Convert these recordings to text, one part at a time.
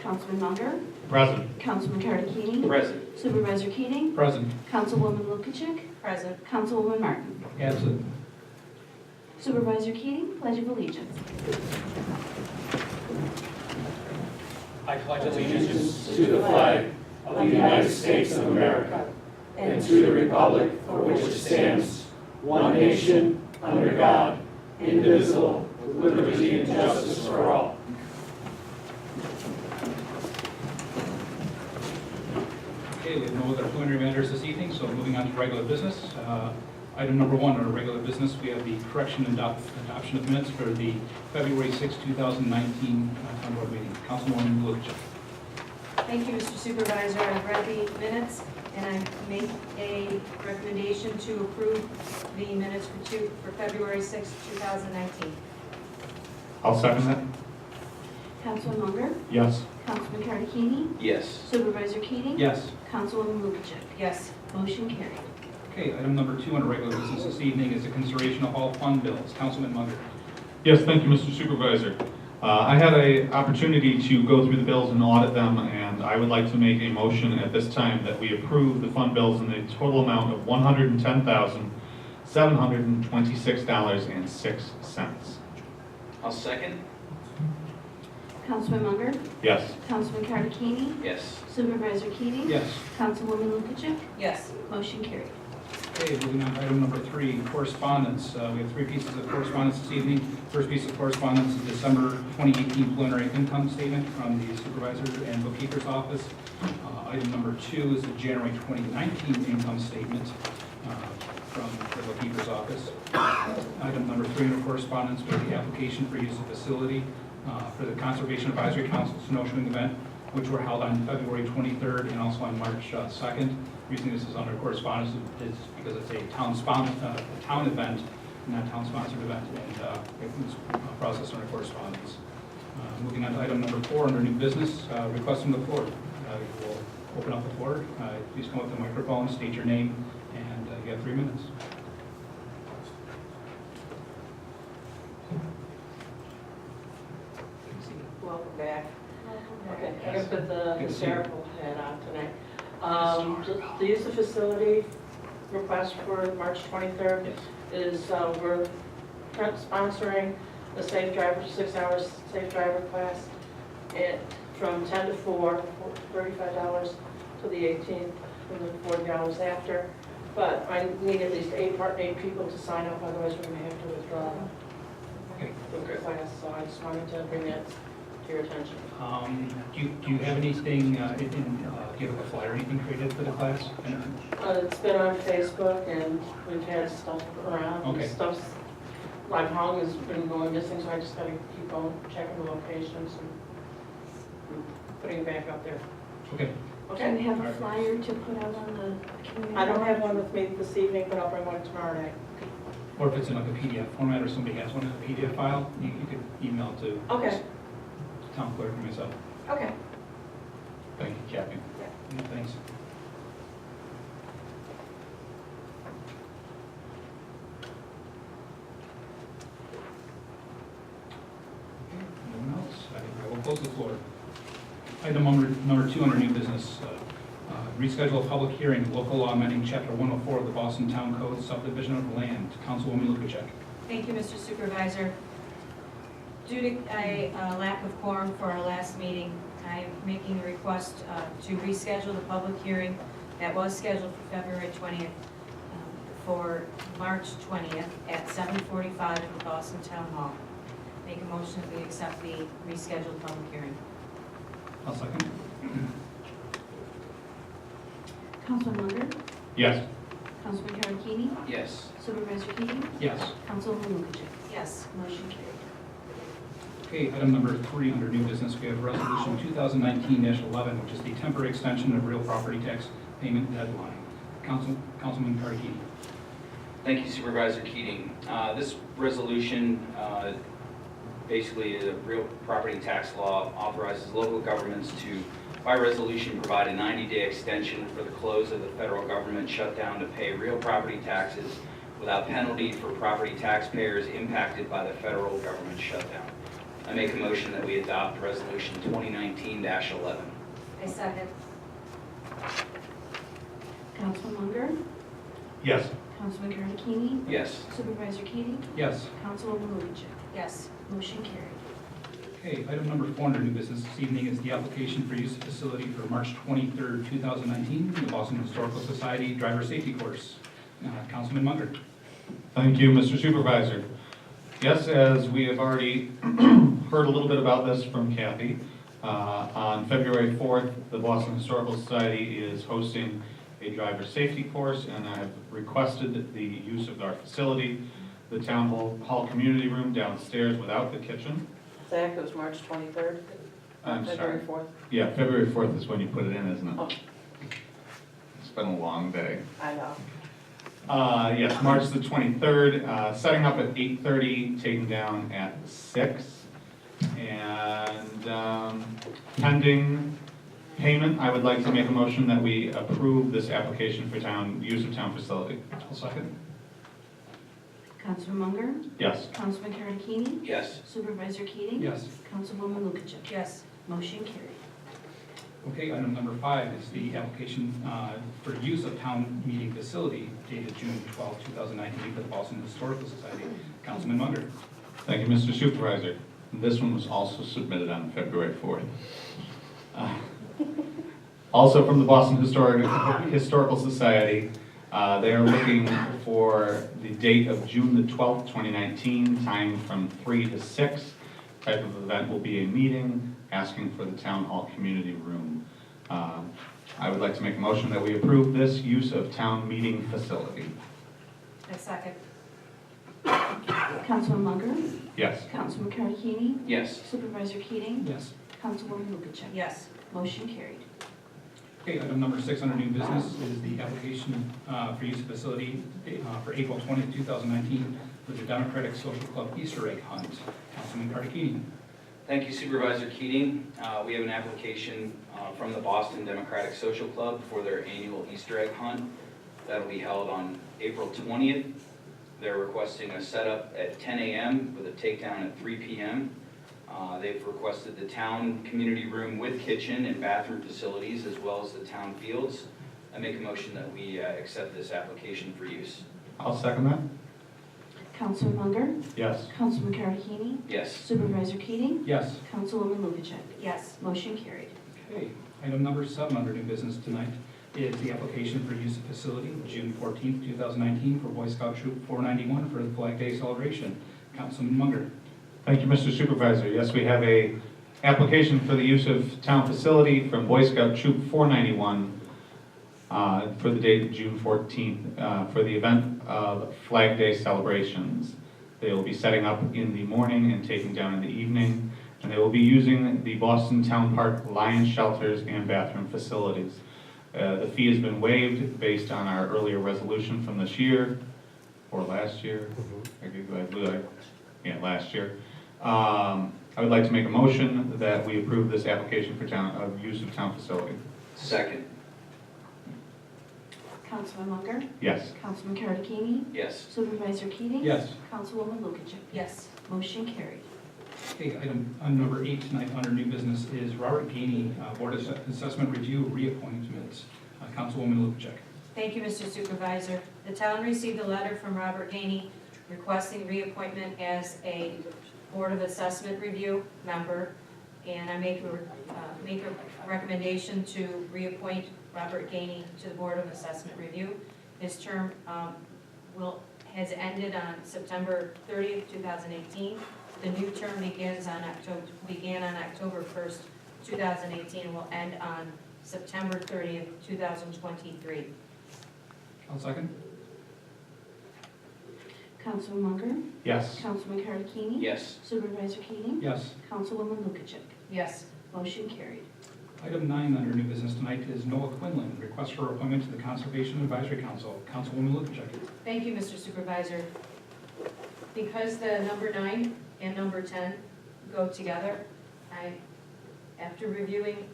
Councilman Munger, Present. Councilman Tarantini, Present. Supervisor Keating, Present. Councilwoman Lukashik, Present. Councilwoman Martin. Absent. Supervisor Keating, Pledge of Allegiance. I pledge allegiance to the flag of the United States of America and to the republic for which it stands, one nation, under God, indivisible, with liberty and justice for all. Okay, we have no other preliminary matters this evening, so moving on to regular business. Item number 1 on our regular business, we have the correction and adoption of minutes for the February 6, 2019 town board meeting. Councilwoman Lukashik. Thank you, Mr. Supervisor. I've read the minutes, and I make a recommendation to approve the minutes for February 6, 2019. I'll second that. Councilman Munger, Yes. Councilman Tarantini, Yes. Supervisor Keating, Yes. Councilwoman Lukashik. Yes. Motion carried. Okay, item number 2 on our regular business this evening is the consideration of all fund bills. Councilman Munger. Yes, thank you, Mr. Supervisor. I had an opportunity to go through the bills and audit them, and I would like to make a motion at this time that we approve the fund bills in the total amount of $110,726.06. I'll second. Councilman Munger, Yes. Councilman Tarantini, Yes. Supervisor Keating, Yes. Councilwoman Lukashik. Yes. Motion carried. Okay, moving on to item number 3, correspondence. We have 3 pieces of correspondence this evening. First piece of correspondence is December 2018 preliminary income statement from the supervisor and bookkeeper's office. Item number 2 is the January 2019 income statement from the bookkeeper's office. Item number 3 in our correspondence was the application for use of facility for the Conservation Advisory Council snowshoeing event, which were held on February 23rd and also on March 2nd. The reason this is under correspondence is because it's a town event, not a town-sponsored event, and it was processed under correspondence. Moving on to item number 4 under new business, request from the floor. We'll open up the floor. Please come up to the microphone, state your name, and you have 3 minutes. Welcome back. Okay, I'm Yes. gonna put the Good to see you. hysterical hat on tonight. The use of facility request for March 23rd is, we're sponsoring the Safe Driver, 6-hour Safe Driver class from 10 to 4, $35 to the 18th, and then $40 after. But I need at least 8 people to sign up, otherwise we're gonna have to withdraw Okay. the class, so I just wanted to bring that to your attention. Do you have anything, do you have a flyer or anything created for the class? It's been on Facebook and we've had stuff around. Okay. Stuff's, like hung has been going missing, so I just gotta keep on checking the locations and putting it back up there. Okay. Do you Okay? have a flyer to put out on the community? I don't have one with me this evening, but I'll bring one tomorrow night. Or if it's in like a PDF format or somebody has one in a PDF file, you could email to Okay, town clerk and myself. okay. Thank you, Kathy. Yeah, thanks. Anyone else? I will close the floor. Item number 2 under new business, reschedule a public hearing, local law amending chapter 104 of the Boston Town Code, subdivision of land. Councilwoman Lukashik. Thank you, Mr. Supervisor. Due to a lack of quorum for our last meeting, I am making a request to reschedule the public hearing that was scheduled for February 20th for March 20th at 7:45 at the Boston Town Hall. Make a motion that we accept the rescheduled public hearing. I'll second. Councilman Munger, Yes. Councilman Tarantini, Yes. Supervisor Keating, Yes. Councilwoman Lukashik. Yes. Motion carried. Okay, item number 3 under new business, we have resolution 2019-11, which is the temporary extension of real property tax payment deadline. Councilman Tarantini. Thank you, Supervisor Keating. This resolution basically is a real property tax law, authorizes local governments to, by resolution, provide a 90-day extension for the close of the federal government shutdown to pay real property taxes without penalty for property taxpayers impacted by the federal government shutdown. I make a motion that we adopt Resolution 2019-11. I second. Councilman Munger, Yes. Councilman Carnegie, Yes. Supervisor Keating, Yes. Councilwoman Lubichek. Yes. Motion carried. Okay, item number 4 under new business this evening is the application for use of facility for March 23rd, 2019, the Boston Historical Society Driver Safety Course. Councilman Munger. Thank you, Mr. Supervisor. Yes, as we have already heard a little bit about this from Kathy, on February 4th, the Boston Historical Society is hosting a driver safety course, and I have requested the use of our facility, the town hall community room downstairs without the kitchen. Zach, it was March 23rd? I'm February sorry. 4th? Yeah, February 4th is when you put it in, isn't Oh. it? It's been a long day. I know. Yes, March the 23rd, setting up at 8:30, taking down at 6. And pending payment, I would like to make a motion that we approve this application for use of town facility. I'll second. Councilman Munger, Yes. Councilman Carnegie, Yes. Supervisor Keating. Yes. Councilwoman Lubichek. Yes. Motion carried. Okay, item number 5 is the application for use of town meeting facility dated June 12, 2019 for the Boston Historical Society. Councilman Munger. Thank you, Mr. Supervisor. This one was also submitted on February 4th. Also from the Boston Historical Society, they are looking for the date of June the 12th, 2019, time from 3 to 6. Type of event will be a meeting, asking for the town hall community room. I would like to make a motion that we approve this use of town meeting facility. I second. Councilman Munger, Yes. Councilman Carnegie, Yes. Supervisor Keating, Yes. Councilwoman Lubichek. Yes. Motion carried. Okay, item number 6 under new business is the application for use of facility for April 20th, 2019 for the Democratic Social Club Easter egg hunt. Councilman Carnegie. Thank you, Supervisor Keating. We have an application from the Boston Democratic Social Club for their annual Easter egg hunt. That'll be held on April 20th. They're requesting a setup at 10 a.m. with a takedown at 3 p.m. They've requested the town community room with kitchen and bathroom facilities, as well as the town fields. I make a motion that we accept this application for use. I'll second that. Councilman Munger, Yes. Councilman Carnegie, Yes. Supervisor Keating, Yes. Councilwoman Lubichek. Yes. Motion carried. Okay, item number 7 under new business tonight is the application for use of facility June 14th, 2019 for Boy Scout Troop 491 for the Flag Day celebration. Councilman Munger. Thank you, Mr. Supervisor. Yes, we have a application for the use of town facility from Boy Scout Troop 491 for the date of June 14th for the event of Flag Day celebrations. They will be setting up in the morning and taking down in the evening, and they will be using the Boston Town Park Lion shelters and bathroom facilities. The fee has been waived based on our earlier resolution from this year, or last year. Last year. I would like to make a motion that we approve this application for use of town facility. Second. Councilman Munger, Yes. Councilman Carnegie, Yes. Supervisor Keating. Yes. Councilwoman Lubichek. Yes. Motion carried. Okay, item number 8 tonight under new business is Robert Gainey, Board of Assessment Review reappointment. Councilwoman Lubichek. Thank you, Mr. Supervisor. The town received a letter from Robert Gainey requesting reappointment as a Board of Assessment Review member, and I make a recommendation to reappoint Robert Gainey to the Board of Assessment Review. His term has ended on September 30th, 2018. The new term began on October 1st, 2018, and will end on September 30th, 2023. I'll second. Councilman Munger, Yes. Councilman Carnegie, Yes. Supervisor Keating, Yes. Councilwoman Lubichek. Yes. Motion carried. Item 9 under new business tonight is Noah Quinlan, request for appointment to the Conservation Advisory Council. Councilwoman Lubichek. Thank you, Mr. Supervisor. Because the number 9 and number 10 go together, after reviewing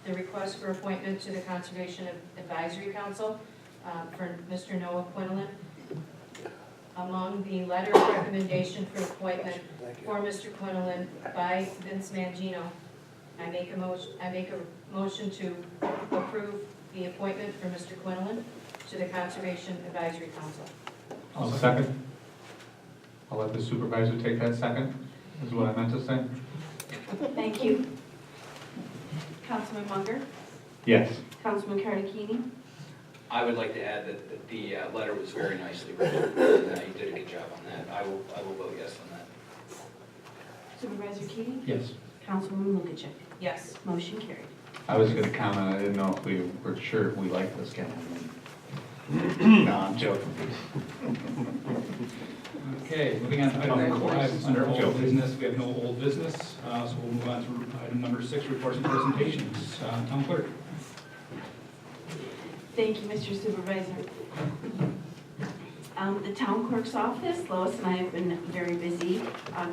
the request for appointment to the Conservation Advisory Council for Mr. Noah Quinlan, among the letter of recommendation for appointment for Mr. Quinlan by Vince Mangino. I make a motion to approve the appointment for Mr. Quinlan to the Conservation Advisory Council. I'll second. I'll let the supervisor take that second, is what I meant to say. Thank you. Councilman Munger, Yes. Councilman Cardicchini, I would like to add that the letter was very nicely written, and you did a good job on that. I will vote yes on that. Supervisor Keating, Yes. Councilwoman Lukacek. Yes. Motion carried. I was gonna comment, I didn't know if we were sure if we liked this guy. No, I'm joking. Okay, moving on to item Of number course. 5, under old Joking. business, we have no old business, so we'll move on to item number 6, reports and presentations. Town clerk. Thank you, Mr. Supervisor. The town clerk's office, Lois and I have been very busy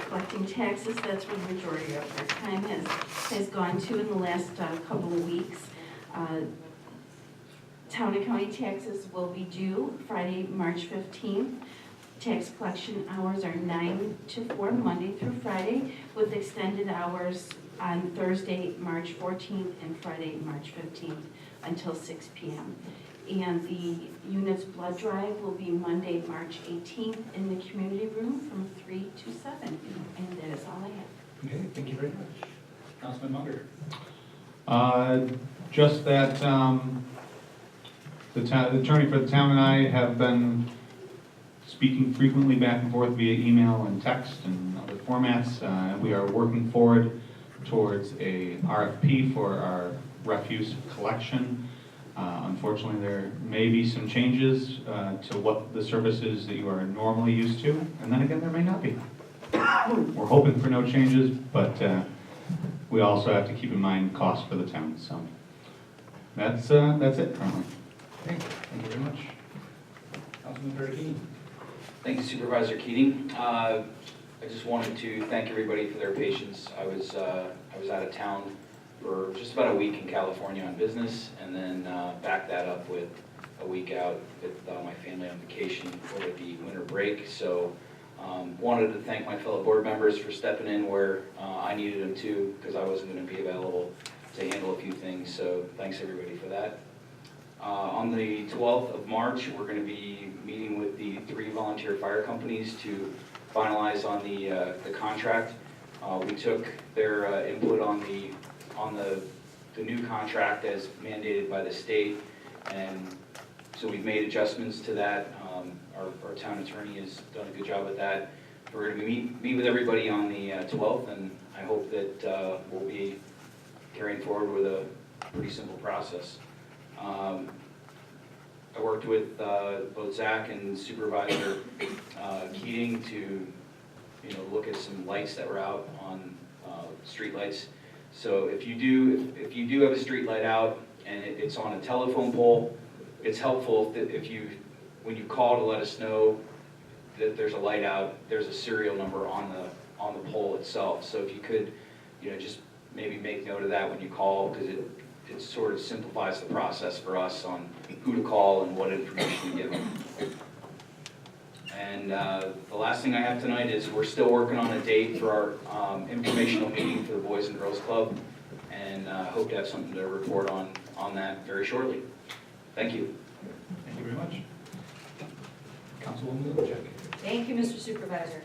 collecting taxes. That's where the majority of our time has gone to in the last couple of weeks. Town and county taxes will be due Friday, March 15th. Tax collection hours are 9 to 4, Monday through Friday, with extended hours on Thursday, March 14th, and Friday, March 15th, until 6 p.m. And the unit's blood drive will be Monday, March 18th, in the community room from 3 to 7. And that is all I have. Okay, thank you very much. Councilman Munger. Just that, the attorney for the town and I have been speaking frequently back and forth via email and text and other formats. We are working forward towards a RFP for our refuse collection. Unfortunately, there may be some changes to what the services that you are normally used to, and then again, there may not be. We're hoping for no changes, but we also have to keep in mind cost for the town, so that's it currently. Okay, thank you very much. Councilman Cardicchini. Thank you, Supervisor Keating. I just wanted to thank everybody for their patience. I was out of town for just about a week in California on business, and then backed that up with a week out with my family on vacation over the winter break. So wanted to thank my fellow board members for stepping in where I needed them to, because I wasn't going to be available to handle a few things. So thanks everybody for that. On the 12th of March, we're going to be meeting with the 3 volunteer fire companies to finalize on the contract. We took their input on the new contract as mandated by the state, and so we've made adjustments to that. Our town attorney has done a good job with that. We're going to meet with everybody on the 12th, and I hope that we'll be carrying forward with a pretty simple process. I worked with both Zach and Supervisor Keating to, look at some lights that were out on street lights. So if you do have a street light out and it's on a telephone pole, it's helpful when you call to let us know that there's a light out, there's a serial number on the pole itself. So if you could, just maybe make note of that when you call, because it sort of simplifies the process for us on who to call and what information to give them. And the last thing I have tonight is we're still working on a date for our informational meeting for the Boys and Girls Club, and hope to have something to report on that very shortly. Thank you. Thank you very much. Councilwoman Lukacek. Thank you, Mr. Supervisor.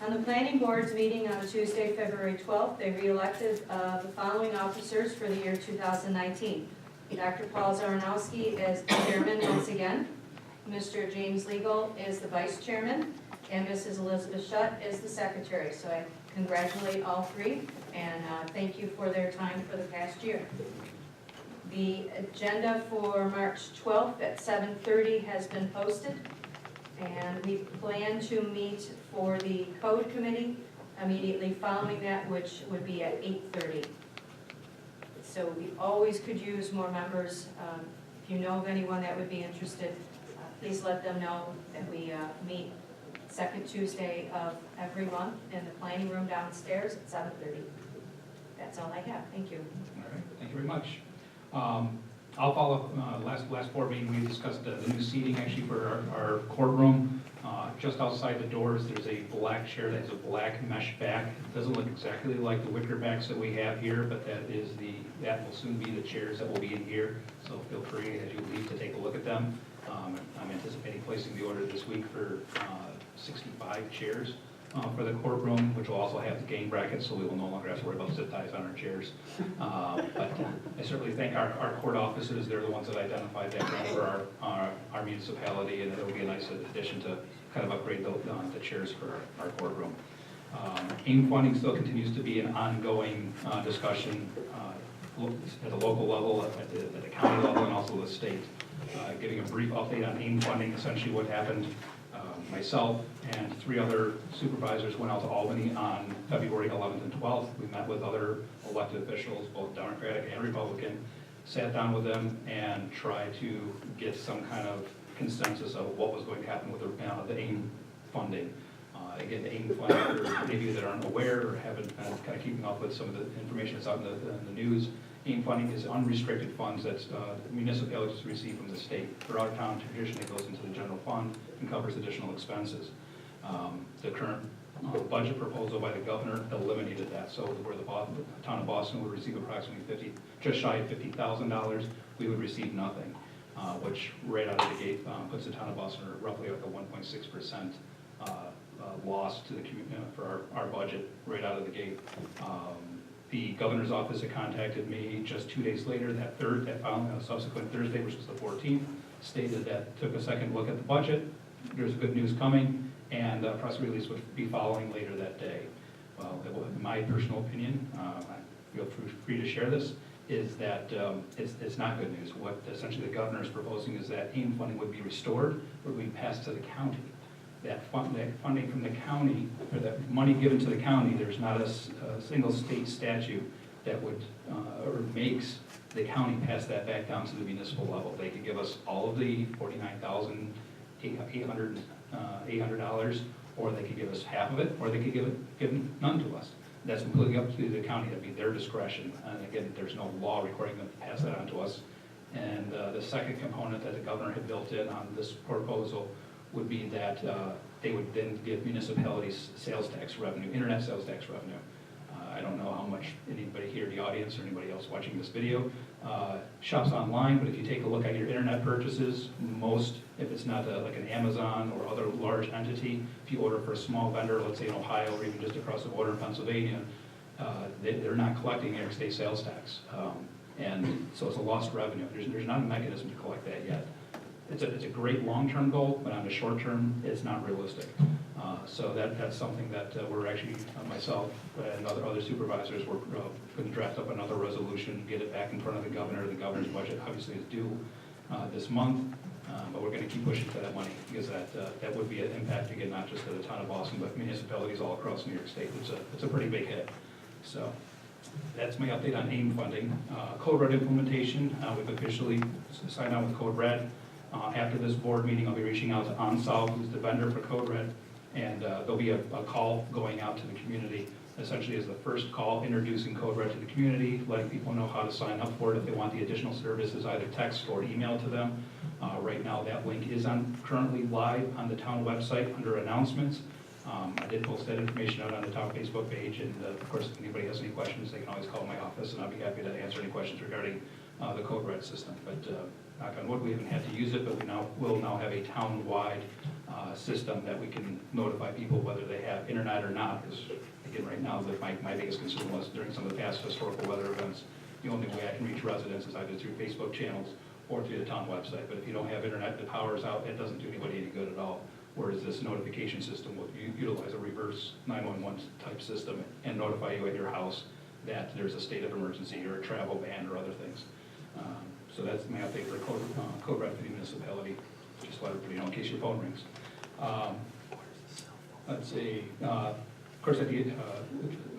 On the planning board's meeting on Tuesday, February 12th, they re-elected the following officers for the year 2019. Dr. Paul Zaranowski as chairman once again, Mr. James Legal is the vice chairman, and Mrs. Elizabeth Shutt is the secretary. So I congratulate all 3 and thank you for their time for the past year. The agenda for March 12th at 7:30 has been posted, and we plan to meet for the code committee immediately following that, which would be at 8:30. So we always could use more members. If you know of anyone that would be interested, please let them know that we meet second Tuesday of every month in the planning room downstairs at 7:30. That's all I have. Thank you. All right, thank you very much. I'll follow, last board meeting, we discussed the new seating actually for our courtroom. Just outside the doors, there's a black chair that has a black mesh back. It doesn't look exactly like the wicker backs that we have here, but that will soon be the chairs that will be in here. So feel free as you leave to take a look at them. I'm anticipating placing the order this week for 65 chairs for the courtroom, which will also have the game brackets, so we will no longer have to worry about zip ties on our chairs. But I certainly thank our court offices. They're the ones that identified that for our municipality, and it'll be a nice addition to kind of upgrade the chairs for our courtroom. AIM funding still continues to be an ongoing discussion at the local level, at the county level, and also the state. Giving a brief update on AIM funding, essentially what happened, myself and 3 other supervisors went out to Albany on February 11th and 12th. We met with other elected officials, both Democratic and Republican, sat down with them and tried to get some kind of consensus of what was going to happen with the AIM funding. Again, the AIM funding, for maybe that aren't aware or haven't kind of keeping up with some of the information that's out in the news, AIM funding is unrestricted funds that municipalities receive from the state. For our town, traditionally it goes into the general fund and covers additional expenses. The current budget proposal by the governor eliminated that, so where the town of Boston would receive approximately just shy of $50,000, we would receive nothing, which right out of the gate puts the town of Boston at roughly like a 1.6% loss to the community for our budget right out of the gate. The governor's office had contacted me just 2 days later, that subsequent Thursday, which was the 14th, stated that took a second look at the budget. There's good news coming, and a press release would be following later that day. Well, in my personal opinion, I feel free to share this, is that it's not good news. What essentially the governor is proposing is that AIM funding would be restored, would be passed to the county. That funding from the county, or that money given to the county, there's not a single state statute that would, or makes the county pass that back down to the municipal level. They could give us all of the $49,800, or they could give us half of it, or they could give none to us. That's completely up to the county. That'd be their discretion. And again, there's no law requiring them to pass that on to us. And the second component that the governor had built in on this proposal would be that they would then give municipalities sales tax revenue, internet sales tax revenue. I don't know how much anybody here in the audience or anybody else watching this video shops online, but if you take a look at your internet purchases, most, if it's not like an Amazon or other large entity, if you order for a small vendor, let's say in Ohio or even just across the border in Pennsylvania, they're not collecting New York State sales tax. And so it's a lost revenue. There's not a mechanism to collect that yet. It's a great long-term goal, but on the short term, it's not realistic. So that's something that we're actually, myself and other supervisors, we're going to draft up another resolution, get it back in front of the governor. The governor's budget obviously is due this month, but we're going to keep pushing for that money because that would be an impact, again, not just to the town of Boston, but municipalities all across New York State. It's a pretty big hit. So that's my update on AIM funding. Code Red implementation, we've officially signed on with Code Red. After this board meeting, I'll be reaching out to OnSolve, who's the vendor for Code Red, and there'll be a call going out to the community, essentially as the first call, introducing Code Red to the community, letting people know how to sign up for it if they want the additional services, either text or email to them. Right now, that link is currently live on the town website under announcements. I did post that information out on the town Facebook page, and of course, if anybody has any questions, they can always call my office, and I'll be happy to answer any questions regarding the Code Red system. But knock on wood, we haven't had to use it, but we'll now have a town-wide system that we can notify people whether they have internet or not. Because again, right now, my biggest concern was during some of the past historical weather events, the only way I can reach residents is either through Facebook channels or through the town website. But if you don't have internet, the power's out, it doesn't do anybody any good at all. Whereas this notification system will utilize a reverse 911 type system and notify you at your house that there's a state of emergency or a travel ban or other things. So that's my update for Code Red for the municipality. Just let everybody know in case your phone rings. Let's see. Of course, at the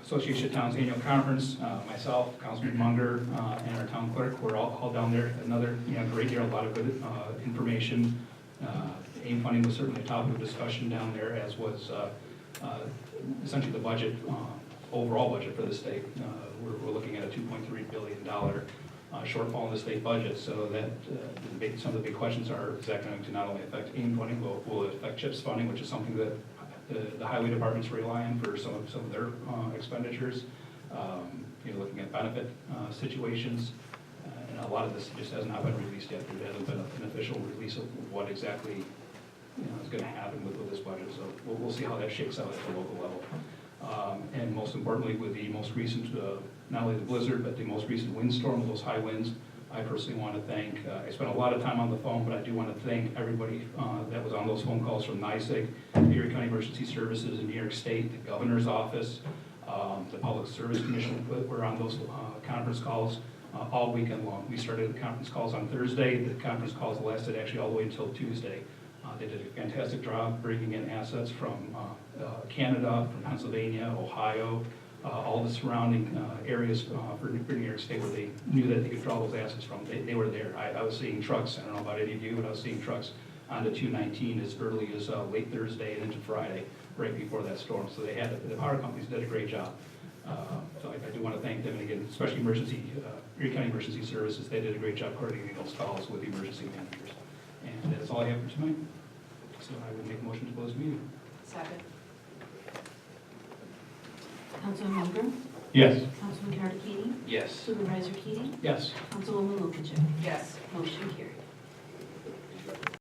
Association of Towns Annual Conference, myself, Councilman Munger, and our town clerk, we're all down there. Another great year, a lot of good information. AIM funding was certainly a topic of discussion down there, as was essentially the budget, overall budget for the state. We're looking at a $2.3 billion shortfall in the state budget. So that some of the big questions are, is that going to not only affect AIM funding, but will it affect CHIPS funding, which is something that the highway departments rely on for some of their expenditures. Looking at benefit situations. And a lot of this just has not been released yet. There hasn't been an official release of what exactly is going to happen with this budget. So we'll see how that shakes out at the local level. And most importantly, with the most recent, not only the blizzard, but the most recent windstorm, those high winds, I personally want to thank, I spent a lot of time on the phone, but I do want to thank everybody that was on those phone calls from NYSEG, New York County Emergency Services in New York State, the governor's office, the Public Service Commission were on those conference calls all weekend long. We started the conference calls on Thursday. The conference calls lasted actually all the way until Tuesday. They did a fantastic job bringing in assets from Canada, from Pennsylvania, Ohio, all the surrounding areas for New York State where they knew that they could draw those assets from. They were there. I was seeing trucks, I don't know about any of you, but I was seeing trucks onto 219 as early as late Thursday and into Friday, right before that storm. So they had, the power companies did a great job. So I do want to thank them, and again, especially Erie County Emergency Services, they did a great job coordinating those calls with the emergency managers. And that's all I have for tonight. So I would make a motion to close the meeting. Second. Councilman Holmgren, Yes. Councilman Cardicini, Yes. Supervisor Keating, Yes. Councilwoman Lukachen. Yes. Motion carried.